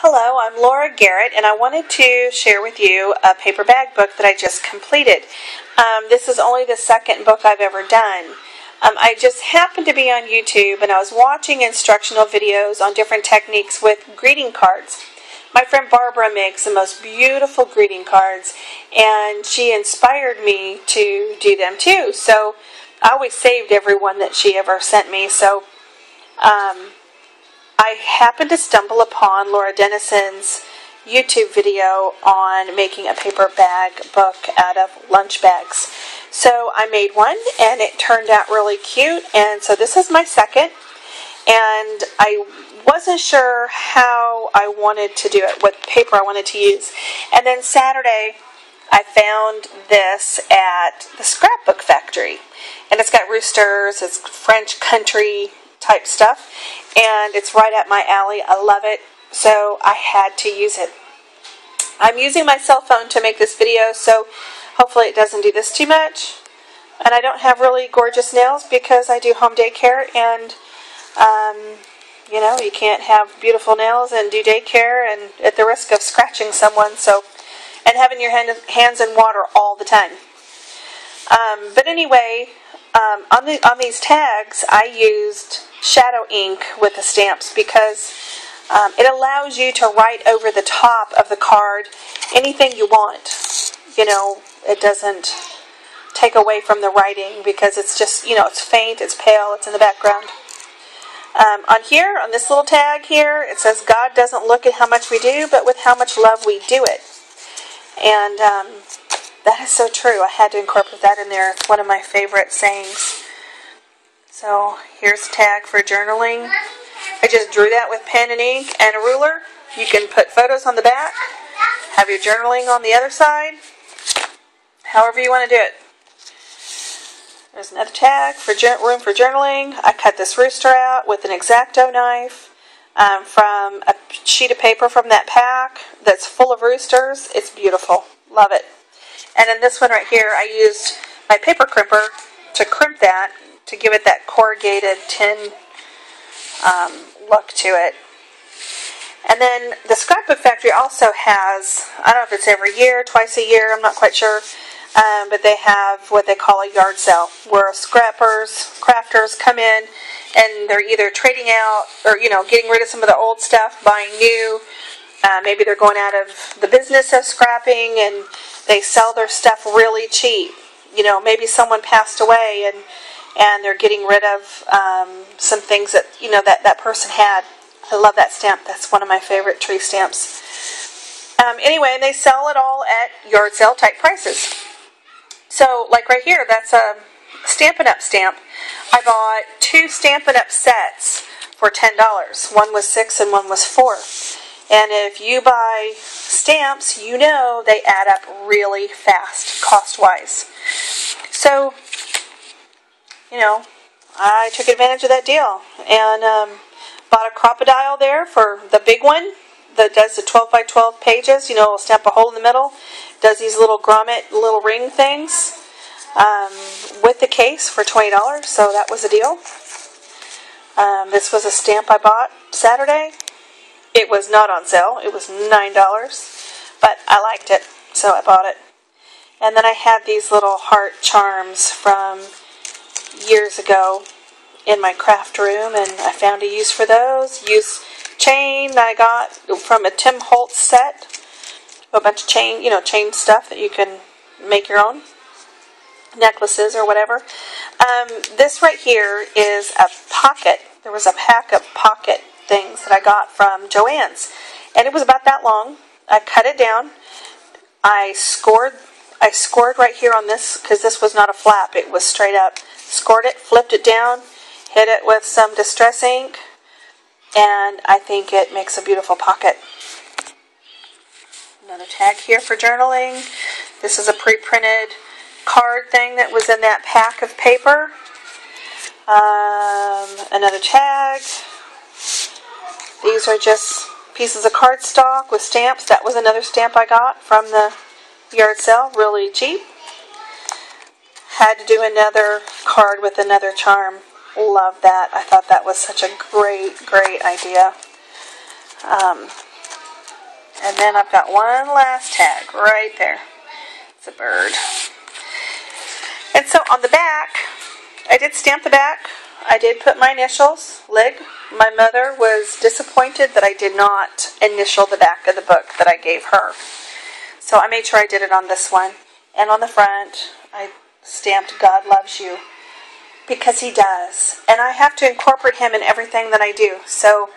Hello, I'm Laura Garrett, and I wanted to share with you a paper bag book that I just completed. This is only the second book I've ever done. I just happened to be on YouTube, and I was watching instructional videos on different techniques with greeting cards. My friend Barbara makes the most beautiful greeting cards, and she inspired me to do them too. So I always saved every one that she ever sent me. So I happened to stumble upon Laura Dennison's YouTube video on making a paper bag book out of lunch bags. So I made one, and it turned out really cute, and so this is my second, and I wasn't sure how I wanted to do it, what paper I wanted to use. And then Saturday, I found this at the Scrapbook Factory, and it's got roosters, it's French country type stuff, and it's right up my alley. I love it, so I had to use it. I'm using my cell phone to make this video, so hopefully it doesn't do this too much. And I don't have really gorgeous nails because I do home daycare, and you know, you can't have beautiful nails and do daycare and at the risk of scratching someone, so, and having your hands in water all the time. But anyway, on these tags, I used shadow ink with the stamps because it allows you to write over the top of the card anything you want. You know, it doesn't take away from the writing because it's just, you know, it's faint, it's pale, it's in the background. On here, on this little tag here, it says, God doesn't look at how much we do, but with how much love we do it. And that is so true. I had to incorporate that in there. It's one of my favorite sayings. So here's a tag for journaling. I just drew that with pen and ink and a ruler. You can put photos on the back, have your journaling on the other side, however you want to do it. There's another tag for room for journaling. I cut this rooster out with an X-Acto knife from a sheet of paper from that pack that's full of roosters. It's beautiful. Love it. And in this one right here, I used my paper crimper to crimp that, to give it that corrugated tin look to it. And then the Scrapbook Factory also has, I don't know if it's every year, twice a year, I'm not quite sure, but they have what they call a yard sale, where crafters come in, and they're either trading out or, you know, getting rid of some of the old stuff, buying new. Maybe they're going out of the business of scrapping, and they sell their stuff really cheap. You know, maybe someone passed away, and they're getting rid of some things that, you know, that person had. I love that stamp. That's one of my favorite tree stamps. Anyway, and they sell it all at yard sale type prices. So, like right here, that's a Stampin' Up! Stamp. I bought 2 Stampin' Up! Sets for $10. One was 6 and one was 4. And if you buy stamps, you know they add up really fast, cost-wise. So, you know, I took advantage of that deal and bought a crocodile there for the big one that does the 12 by 12 pages. You know, it'll stamp a hole in the middle. Does these little grommet, little ring things with the case for $20. So that was a deal. This was a stamp I bought Saturday. It was not on sale. It was $9, but I liked it, so I bought it. And then I had these little heart charms from years ago in my craft room, and I found a use for those. Chain that I got from a Tim Holtz set. A bunch of chain, you know, chain stuff that you can make your own. Necklaces or whatever. This right here is a pocket. There was a pack of pocket things that I got from Joann's, and it was about that long. I cut it down. I scored right here on this because this was not a flap, it was straight up. Scored it, flipped it down, hit it with some distress ink, and I think it makes a beautiful pocket. Another tag here for journaling. This is a pre-printed card thing that was in that pack of paper. Another tag. These are just pieces of cardstock with stamps. That was another stamp I got from the yard sale, really cheap. Had to do another card with another charm. Love that. I thought that was such a great idea. And then I've got one last tag right there. It's a bird. And so on the back, I did stamp the back. I did put my initials, Lig. My mother was disappointed that I did not initial the back of the book that I gave her. So I made sure I did it on this one. And on the front, I stamped God loves you. Because he does. And I have to incorporate him in everything that I do. So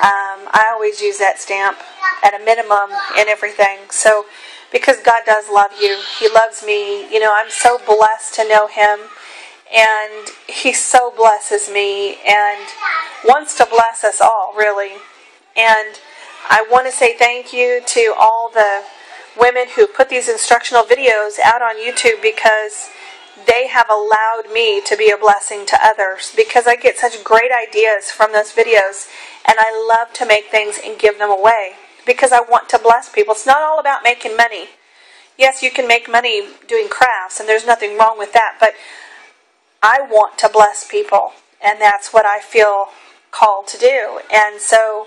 I always use that stamp at a minimum in everything. So because God does love you. He loves me. You know, I'm so blessed to know him. And he so blesses me and wants to bless us all, really. And I want to say thank you to all the women who put these instructional videos out on YouTube, because they have allowed me to be a blessing to others, because I get such great ideas from those videos, and I love to make things and give them away because I want to bless people. It's not all about making money. Yes, you can make money doing crafts, and there's nothing wrong with that, but I want to bless people, and that's what I feel called to do. And so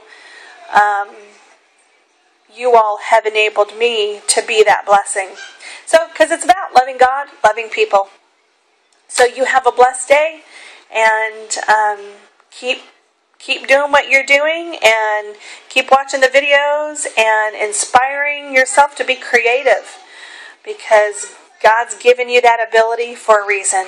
you all have enabled me to be that blessing. So, because it's about loving God, loving people. So you have a blessed day, and keep doing what you're doing, and keep watching the videos and inspiring yourself to be creative, because God's given you that ability for a reason.